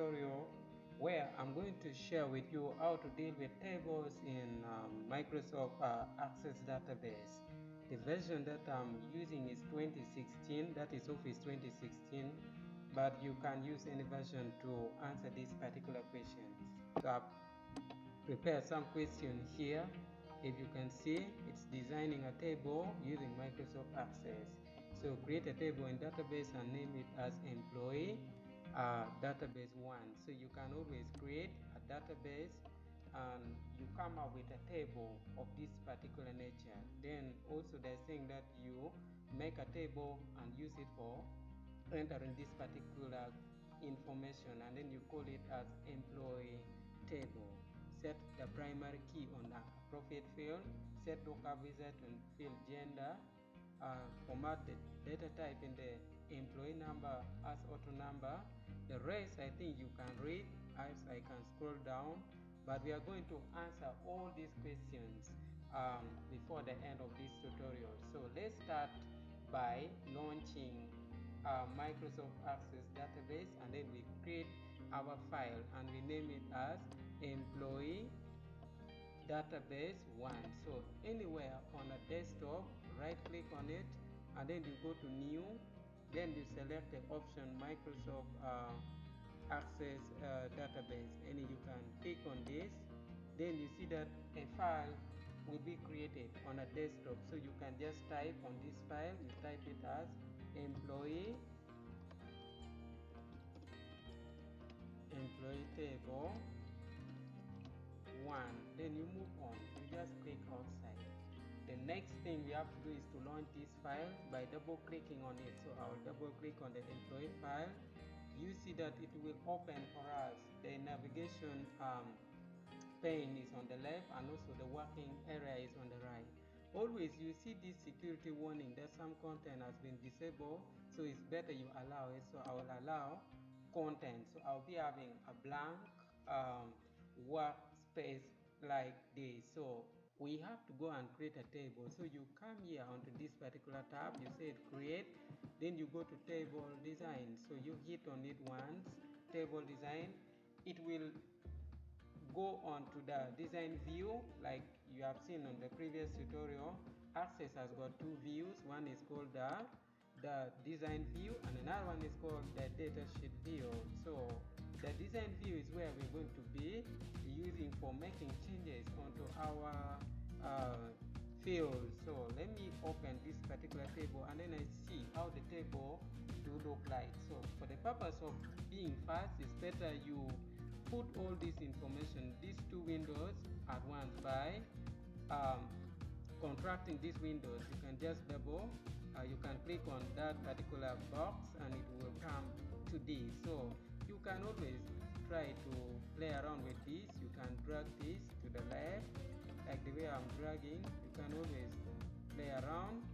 tutorial where I'm going to share with you how to deal with tables in Microsoft Access Database. The version that I'm using is 2016, that is Office 2016, but you can use any version to answer these particular questions. So I've prepared some questions here. If you can see, it's designing a table using Microsoft Access. So create a table in database and name it as employee database 1. So you can always create a database and you come up with a table of this particular nature. Then also they're saying that you make a table and use it for entering this particular information, and then you call it as employee table. Set the primary key on the appropriate field, set lookup wizard on field gender, format the data type in the employee number as auto number. The rest I think you can read as I can scroll down, but we are going to answer all these questions before the end of this tutorial. So let's start by launching Microsoft Access Database, and then we create our file and we name it as employee database 1. So anywhere on a desktop, right click on it and then you go to new, then you select the option Microsoft Access Database, and you can click on this. Then you see that a file will be created on a desktop, so you can just type on this file, you type it as employee table 1, then you move on, you just click outside. The next thing we have to do is to launch this file by double clicking on it. So I'll double click on the employee file. You see that it will open for us. The navigation pane is on the left and also the working area is on the right. Always you see this security warning that some content has been disabled, so it's better you allow it. So I will allow content, so I'll be having a blank workspace like this. So we have to go and create a table. So you come here onto this particular tab, you say create, then you go to table design. So you hit on it once, table design. It will go on to the design view like you have seen on the previous tutorial. Access has got two views. One is called the design view and another one is called the datasheet view. So the design view is where we're going to be using for making changes onto our fields. So let me open this particular table and then I see how the table do look like. So for the purpose of being fast, it's better you put all this information, these two windows at once by contracting these windows. You can just double, you can click on that particular box and it will come to this. So you can always try to play around with this. You can drag this to the left like the way I'm dragging. You can always play around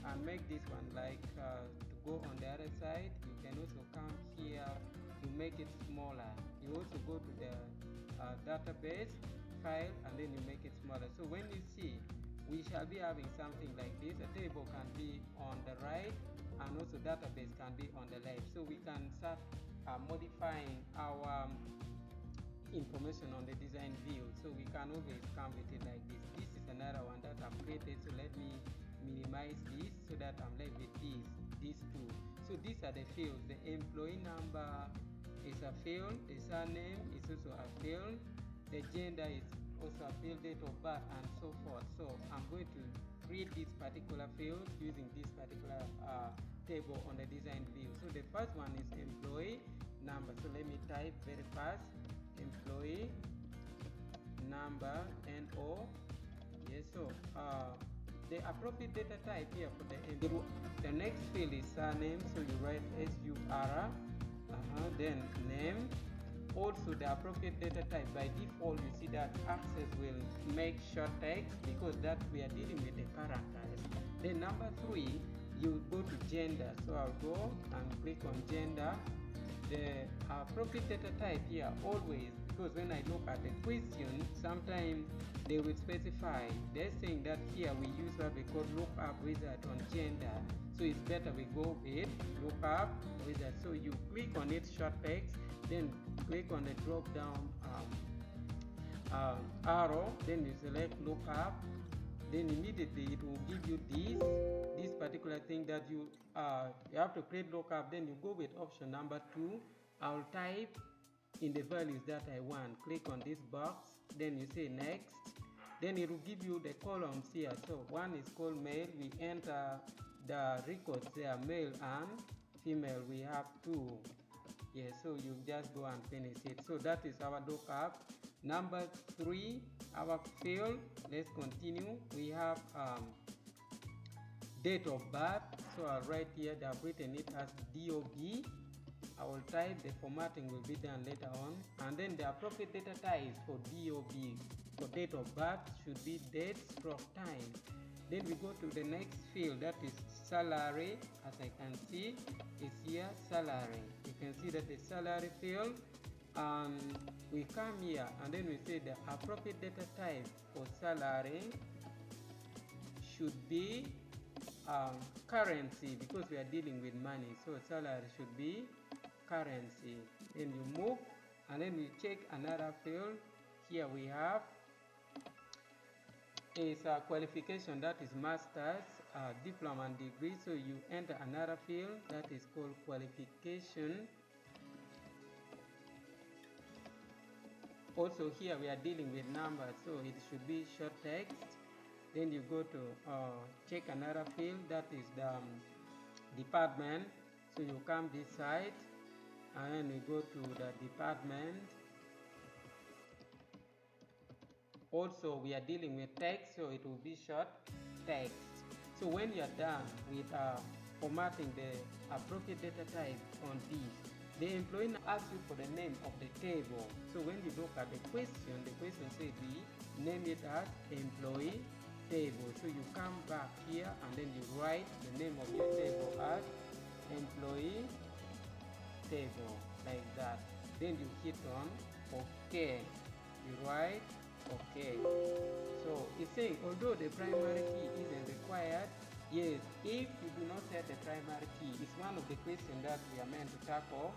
and make this one like to go on the other side. You can also come here to make it smaller. You also go to the database file and then you make it smaller. So when you see, we shall be having something like this. A table can be on the right and also database can be on the left. So we can start modifying our information on the design view. So we can always come with it like this. This is another one that I've created. So let me minimize this so that I'm left with these two. So these are the fields. The employee number is a field, the surname is also a field, the gender is also a field, date of birth and so forth. So I'm going to create this particular field using this particular table on the design view. So the first one is employee number. So let me type very fast, employee number, NO. Yes, so the appropriate data type here for the next field is surname, so you write SUR, then name. Also the appropriate data type, by default you see that Access will make short text because that we are dealing with the characters. Then number 3, you go to gender. So I'll go and click on gender. The appropriate data type here always, because when I look at the question, sometimes they will specify. They're saying that here we use what we call lookup wizard on gender. So it's better we go with lookup wizard. So you click on it, short text, then click on the drop down arrow, then you select lookup, then immediately it will give you this particular thing that you have to create lookup. Then you go with option number 2. I'll type in the values that I want. Click on this box, then you say next, then it will give you the columns here. So one is called male, we enter the records there, male and female, we have 2. Yes, so you just go and finish it. So that is our lookup. Number 3, our field. Let's continue. We have date of birth. So I'll write here, they have written it as DOB. I will type, the formatting will be done later on. And then the appropriate data types for DOB, for date of birth, should be date stroke time. Then we go to the next field, that is salary. As I can see, it's here, salary. You can see that the salary field, and we come here and then we say the appropriate data type for salary should be currency, because we are dealing with money. So salary should be currency. Then you move and then we check another field. Here we have is a qualification, that is master's, diploma and degree. So you enter another field that is called qualification. Also here we are dealing with numbers, so it should be short text. Then you go to check another field, that is the department. So you come this side and then we go to the department. Also we are dealing with text, so it will be short text. So when you are done with formatting the appropriate data type on this, the employee asks you for the name of the table. So when you look at the question says we name it as employee table. So you come back here and then you write the name of your table as employee table, like that. Then you hit on OK. You write OK. So it's saying although the primary key isn't required, yes, if you do not set the primary key, it's one of the questions that we are meant to tackle.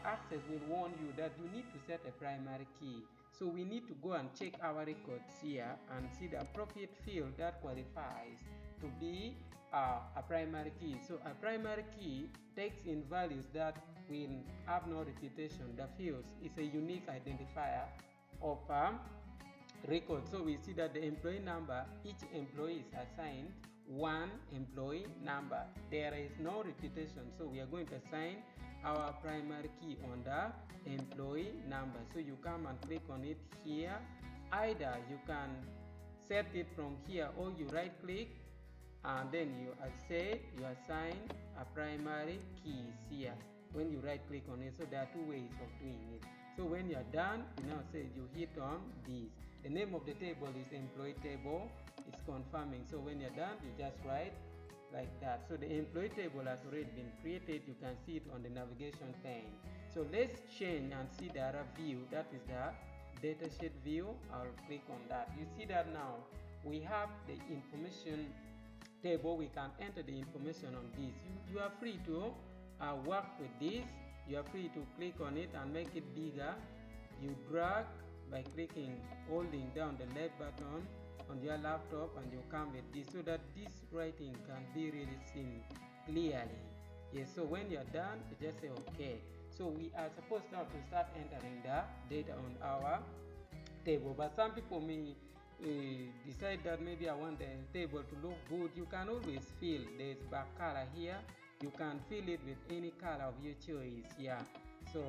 Access will warn you that you need to set a primary key. So we need to go and check our records here and see the appropriate field that qualifies to be a primary key. So a primary key takes in values that will have no repetition. The fields is a unique identifier of record. So we see that the employee number, each employee is assigned one employee number. There is no repetition, so we are going to assign our primary key on the employee number. So you come and click on it here. Either you can set it from here or you right click and then you assign a primary key here when you right click on it. So there are 2 ways of doing it. So when you are done, you now say you hit on this. The name of the table is employee table. It's confirming. So when you're done, you just write like that. So the employee table has already been created. You can see it on the navigation pane. So let's change and see the other view. That is the datasheet view. I'll click on that. You see that now we have the information table. We can enter the information on this. You are free to work with this. You are free to click on it and make it bigger. You drag by holding down the left button on your laptop, and you come with this so that this writing can be really seen clearly. Yes, so when you're done, you just say OK. So we are supposed now to start entering the data on our table, but some people may decide that maybe I want the table to look good. You can always fill. There's back color here. You can fill it with any color of your choice. Yeah, so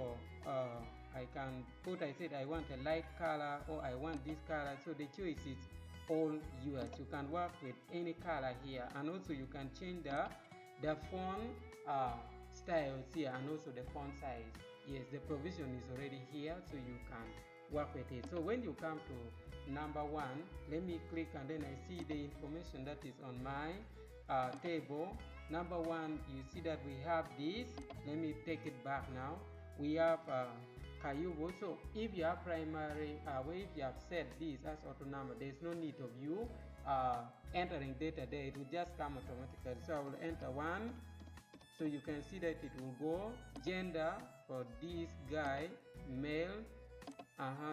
I can put, I said I want a light color or I want this color. So the choice is all yours. You can work with any color here, and also you can change the font styles here and also the font size. Yes, the provision is already here, so you can work with it. So when you come to number 1, let me click and then I see the information that is on my table. Number 1, you see that we have this. Let me take it back now. We have Kayubo. So if you have primary, if you have set this as auto number, there is no need of you entering data there. It will just come automatically. So I will enter 1, So you can see that it will go gender for this guy, male.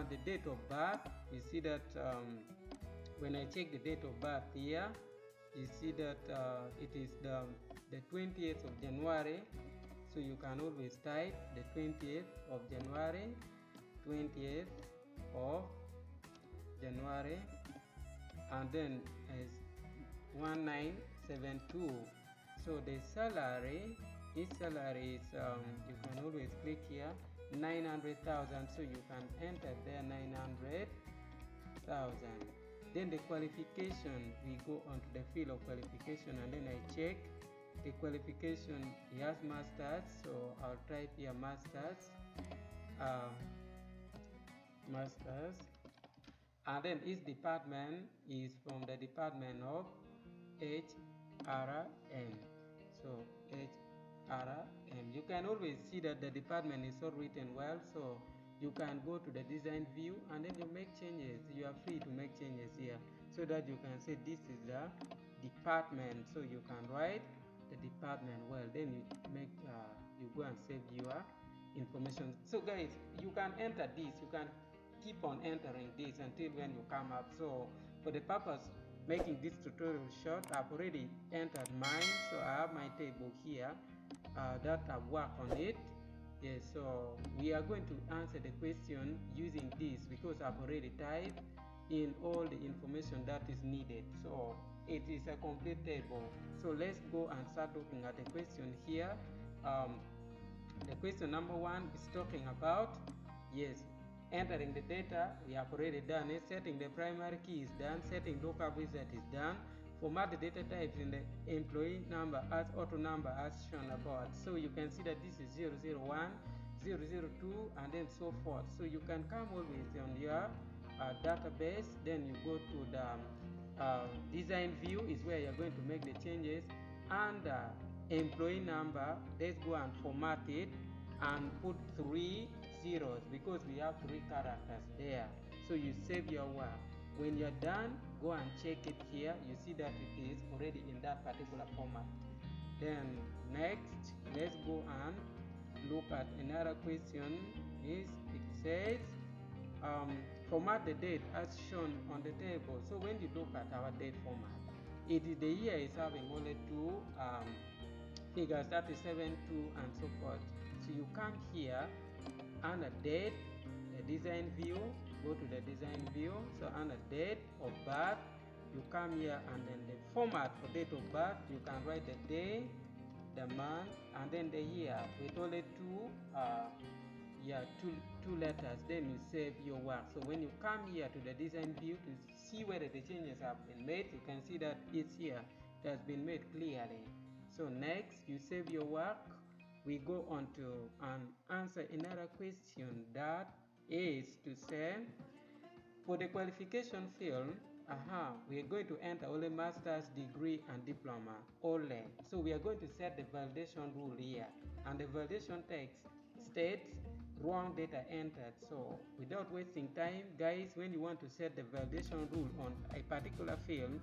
The date of birth, you see that when I check the date of birth here, you see that it is the 20th of January. So you can always type the 20th of January, 20th of January, and then as 1972. So the salary, this salary is you can always click here 900,000. So you can enter there 900,000. Then the qualification, we go on to the field of qualification, and then I check the qualification. He has masters, so I'll type here masters, masters, and then his department is from the department of HRM. So HRM, you can always see that the department is all written well, so you can go to the design view and then you make changes. You are free to make changes here, so that you can say this is the department. So you can write the department well, then you make you go and save your information. So guys, you can enter this, you can keep on entering this until when you come up. So for the purpose making this tutorial short, I've already entered mine. So I have my table here that I've worked on it. Yes, so we are going to answer the question using this because I've already typed in all the information that is needed. So it is a complete table. So let's go and start looking at the question here. The question number 1 is talking about, yes, entering the data. We have already done it. Setting the primary key is done. Setting lookup wizard is done. Format the data types in the employee number as auto number as shown above. So you can see that this is 001, 002, and then so forth. So you can come always on your database, then you go to the design view is where you're going to make the changes. Under employee number, let's go and format it and put 3 zeros because we have 3 characters there. So you save your work. When you're done, go and check it here. You see that it is already in that particular format. Then next, let's go and look at another question. It says format the date as shown on the table. So when you look at our date format, it is the year is having only 2 figures, that is 7, 2, and so forth. So you come here under date, the design view, go to the design view. So under date of birth, you come here, and then the format for date of birth, you can write the day, the month, and then the year with only two letters. Then you save your work. So when you come here to the design view to see whether the changes have been made, you can see that it's here. It has been made clearly. So next, you save your work. We go on to answer another question, that is to say, for the qualification field, we are going to enter only master's, degree, and diploma only. So we are going to set the validation rule here, and the validation text states wrong data entered. So without wasting time, guys, when you want to set the validation rule on a particular field,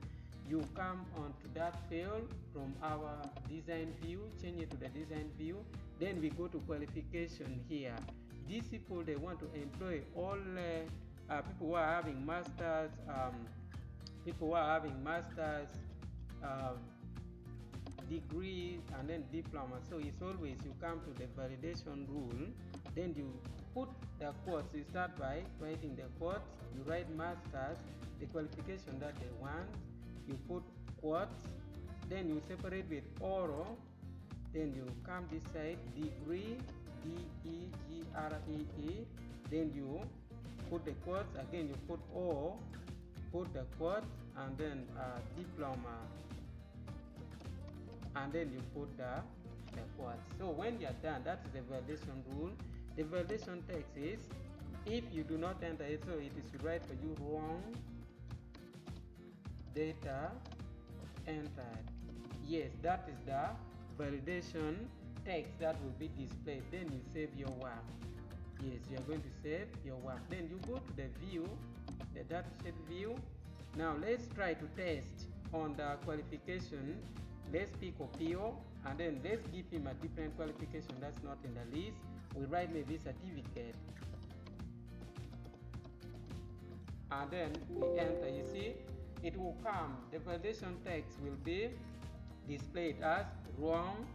you come onto that field from our design view, change it to the design view, then we go to qualification here. These people, they want to employ all people who are having masters, degree, and then diploma. So it's always, you come to the validation rule, then you put the quotes. You start by writing the quotes, you write masters, the qualification that they want, you put quotes, then you separate with oral, then you come this side, degree, DEGREE, then you put the quotes, again you put O, put the quotes, and then diploma, and then you put the quotes. So when you're done, that is the validation rule. The validation text is, if you do not enter it, so it is right for you, wrong data entered. Yes, that is the validation text that will be displayed. Then you save your work. Yes, you are going to save your work. Then you go to the view, the datasheet view. Now let's try to test on the qualification. Let's pick Opio and then let's give him a different qualification that's not in the list. We write maybe certificate, and then we enter. You see, it will come, the validation text will be displayed as wrong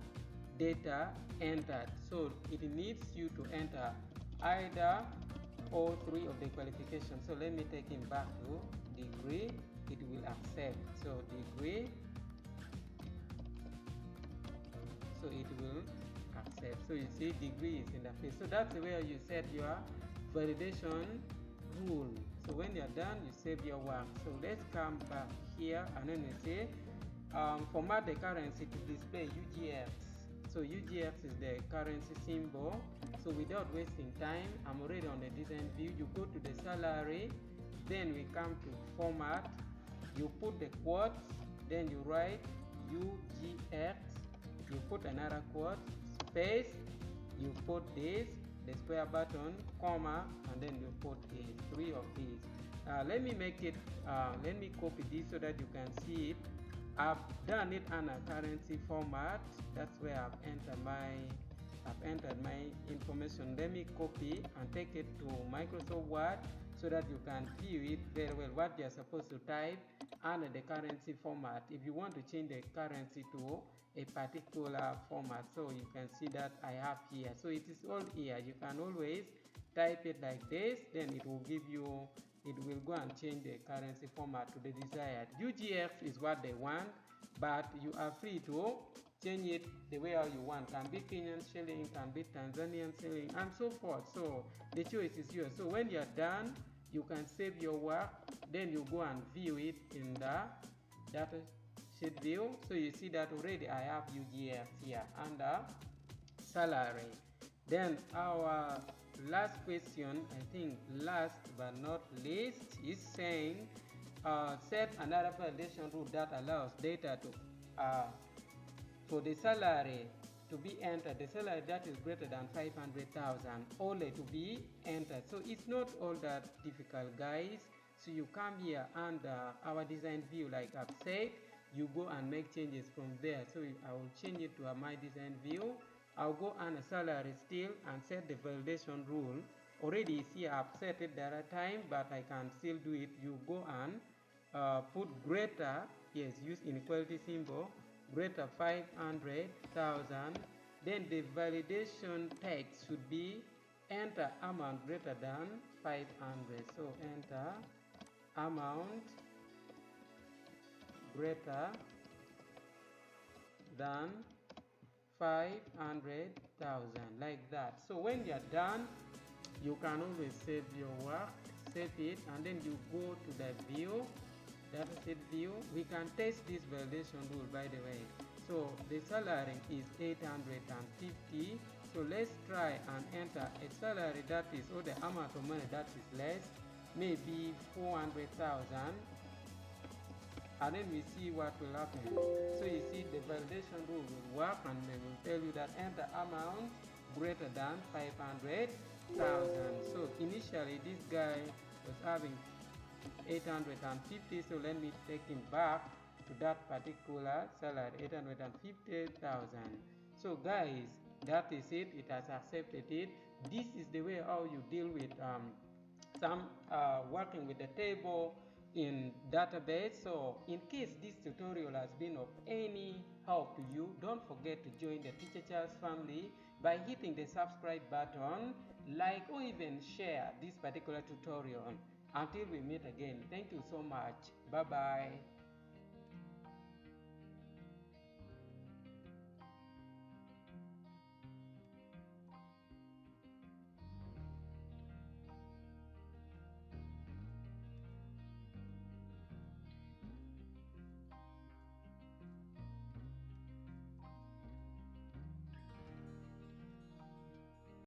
data entered. So it needs you to enter either all three of the qualifications. So let me take him back to degree. It will accept. So degree, so it will accept. So you see degree is in the field. So that's where you set your validation rule. So when you're done, you save your work. So let's come back here, and then you say format the currency to display UGX. So UGX is the currency symbol. So without wasting time, I'm already on the design view. You go to the salary, then we come to format. You put the quotes, then you write UGX. You put another quote, space, you put this, the square button, comma, and then you put this, three of these. Let me make it, let me copy this so that you can see it. I've done it on a currency format. That's where I've entered my information. Let me copy and take it to Microsoft Word so that you can view it very well, what you're supposed to type under the currency format. If you want to change the currency to a particular format, so you can see that I have here. So it is all here. You can always type it like this, then it will give you, it will go and change the currency format to the desired. UGX is what they want, but you are free to change it the way how you want. Can be Kenyan shilling, can be Tanzanian shilling, and so forth. So the choice is yours. So when you're done, you can save your work, then you go and view it in the data sheet view. So you see that already I have UGX here under salary. Then our last question, I think last but not least, is saying set another validation rule that allows data to for the salary to be entered, the salary that is greater than 500,000 only to be entered. So it's not all that difficult, guys. So you come here under our design view, like I've said, you go and make changes from there. So I will change it to my design view. I'll go under salary still and set the validation rule. Already you see I've set it the other time, but I can still do it. You go and put greater, yes, use inequality symbol, greater 500,000. Then the validation text should be enter amount greater than 500. So enter amount greater than 500,000, like that. So when you're done, you can always save your work, save it, and then you go to the view, dataset view. We can test this validation rule, by the way. So the salary is 850. So let's try and enter a salary that is, or the amount of money that is less, maybe 400,000. And then we see what will happen. So you see the validation rule will work, and they will tell you that enter amount greater than 500,000. So initially this guy was having 850, so let me take him back to that particular salary, 850,000. So guys, that is it. It has accepted it. This is the way how you deal with some working with the table in database. So in case this tutorial has been of any help to you, don't forget to join the Teacher Charles family by hitting the subscribe button, like, or even share this particular tutorial. Until we meet again, thank you so much. Bye bye.